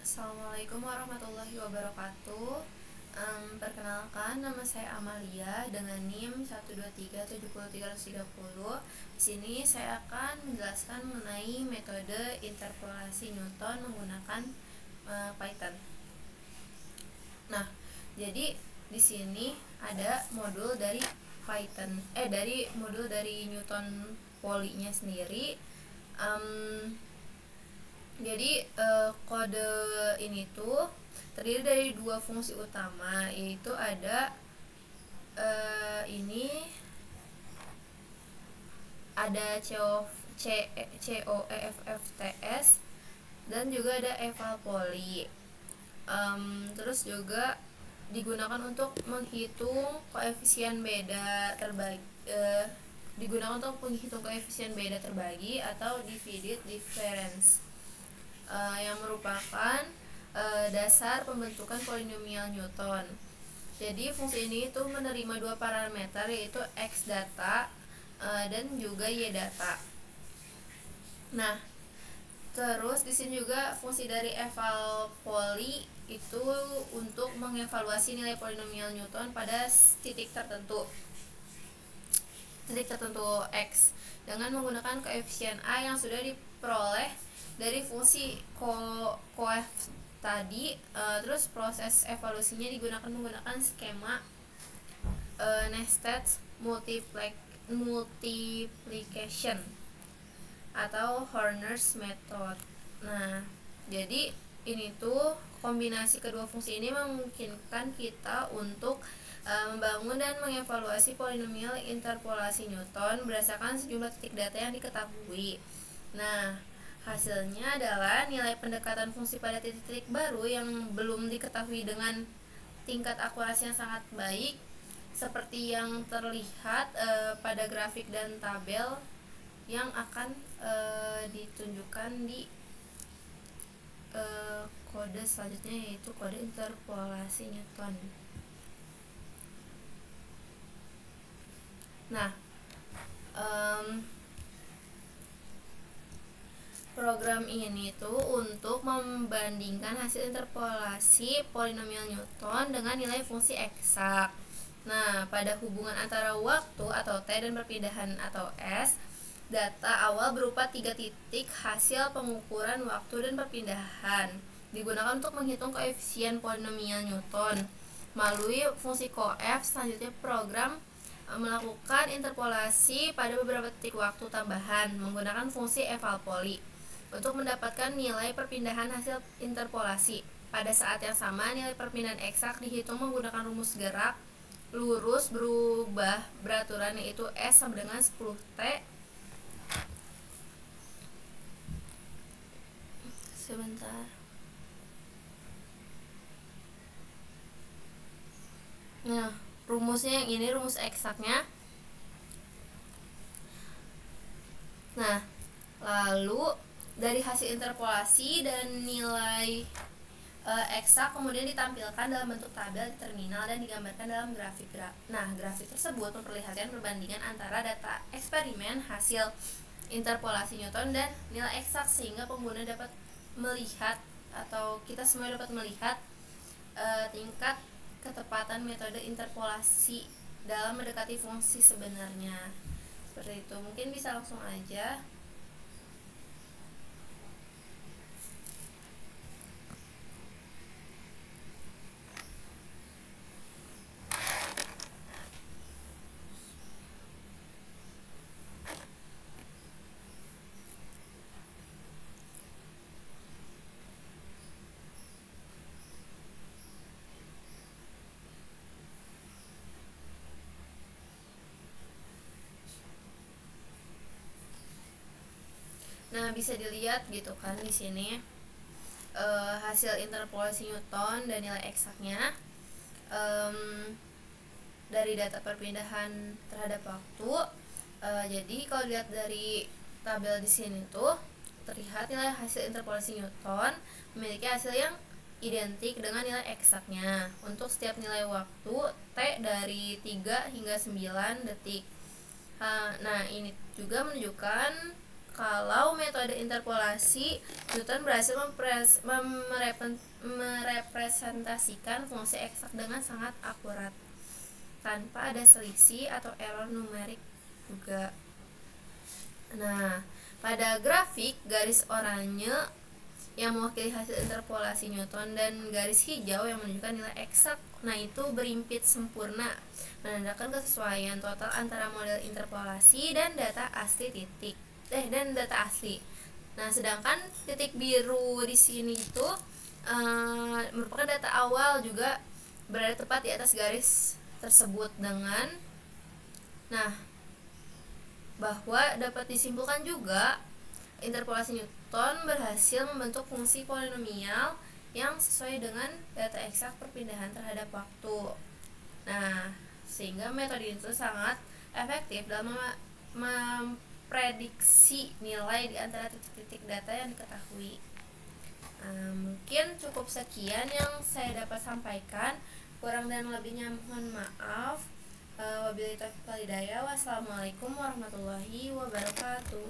Assalamualaikum warahmatullahi wabarakatuh. Perkenalkan, nama saya Amalia dengan NIM 1237030. Di sini saya akan menjelaskan mengenai metode interpolasi Newton menggunakan Python. Nah, jadi di sini ada modul dari Python, modul dari Newton Poly-nya sendiri. Jadi kode ini tuh terdiri dari dua fungsi utama, yaitu ada ini ada COEFFTS dan juga ada eval poly. Terus juga digunakan untuk menghitung koefisien beda terbagi atau divided difference, yang merupakan dasar pembentukan polinomial Newton. Jadi fungsi ini itu menerima dua parameter, yaitu x data dan juga y data. Nah, terus di sini juga fungsi dari eval poly itu untuk mengevaluasi nilai polinomial Newton pada titik tertentu x dengan menggunakan koefisien a yang sudah diperoleh dari fungsi coef tadi. Terus proses evaluasinya menggunakan skema nested multiplication atau Horner's method. Nah, jadi ini tuh kombinasi kedua fungsi ini memungkinkan kita untuk membangun dan mengevaluasi polinomial interpolasi Newton berdasarkan sejumlah titik data yang diketahui. Nah, hasilnya adalah nilai pendekatan fungsi pada titik-titik baru yang belum diketahui dengan tingkat akurasi yang sangat baik, seperti yang terlihat pada grafik dan tabel yang akan ditunjukkan di kode selanjutnya, yaitu kode interpolasi Newton. Nah, program ini tuh untuk membandingkan hasil interpolasi polinomial Newton dengan nilai fungsi eksak. Nah, pada hubungan antara waktu atau T dan perpindahan atau S, data awal berupa 3 titik hasil pengukuran waktu dan perpindahan digunakan untuk menghitung koefisien polinomial Newton. Melalui fungsi coef, selanjutnya program melakukan interpolasi pada beberapa titik waktu tambahan menggunakan fungsi eval poly untuk mendapatkan nilai perpindahan hasil interpolasi. Pada saat yang sama, nilai perpindahan eksak dihitung menggunakan rumus gerak lurus berubah beraturan, yaitu S sama dengan 10T sebentar. Nah, rumusnya yang ini rumus eksaknya. Nah, lalu dari hasil interpolasi dan nilai eksak kemudian ditampilkan dalam bentuk tabel di terminal dan digambarkan dalam grafik. Nah, grafik tersebut memperlihatkan perbandingan antara data eksperimen, hasil interpolasi Newton, dan nilai eksak, sehingga pengguna dapat melihat atau kita semua dapat melihat tingkat ketepatan metode interpolasi dalam mendekati fungsi sebenarnya. Seperti itu. Mungkin bisa langsung aja. Nah, bisa dilihat gitu kan di sini hasil interpolasi Newton dan nilai eksaknya dari data perpindahan terhadap waktu. Jadi kalau dilihat dari tabel di sini tuh terlihat nilai hasil interpolasi Newton memiliki hasil yang identik dengan nilai eksaknya untuk setiap nilai waktu T dari 3 hingga 9 detik. Nah, ini juga menunjukkan kalau metode interpolasi Newton berhasil merepresentasikan fungsi eksak dengan sangat akurat tanpa ada selisih atau error numerik juga. Nah, pada grafik garis oranye yang mewakili hasil interpolasi Newton dan garis hijau yang menunjukkan nilai eksak, nah itu berimpit sempurna, menandakan kesesuaian total antara model interpolasi dan data asli Nah, sedangkan titik biru di sini itu merupakan data awal juga berada tepat di atas garis tersebut dengan bahwa dapat disimpulkan juga interpolasi Newton berhasil membentuk fungsi polinomial yang sesuai dengan data eksak perpindahan terhadap waktu. Nah, sehingga metode itu sangat efektif dalam memprediksi nilai di antara titik-titik data yang diketahui. Mungkin cukup sekian yang saya dapat sampaikan. Kurang dan lebihnya mohon maaf. Wabillahi taufiq wal hidayah. Wassalamualaikum warahmatullahi wabarakatuh.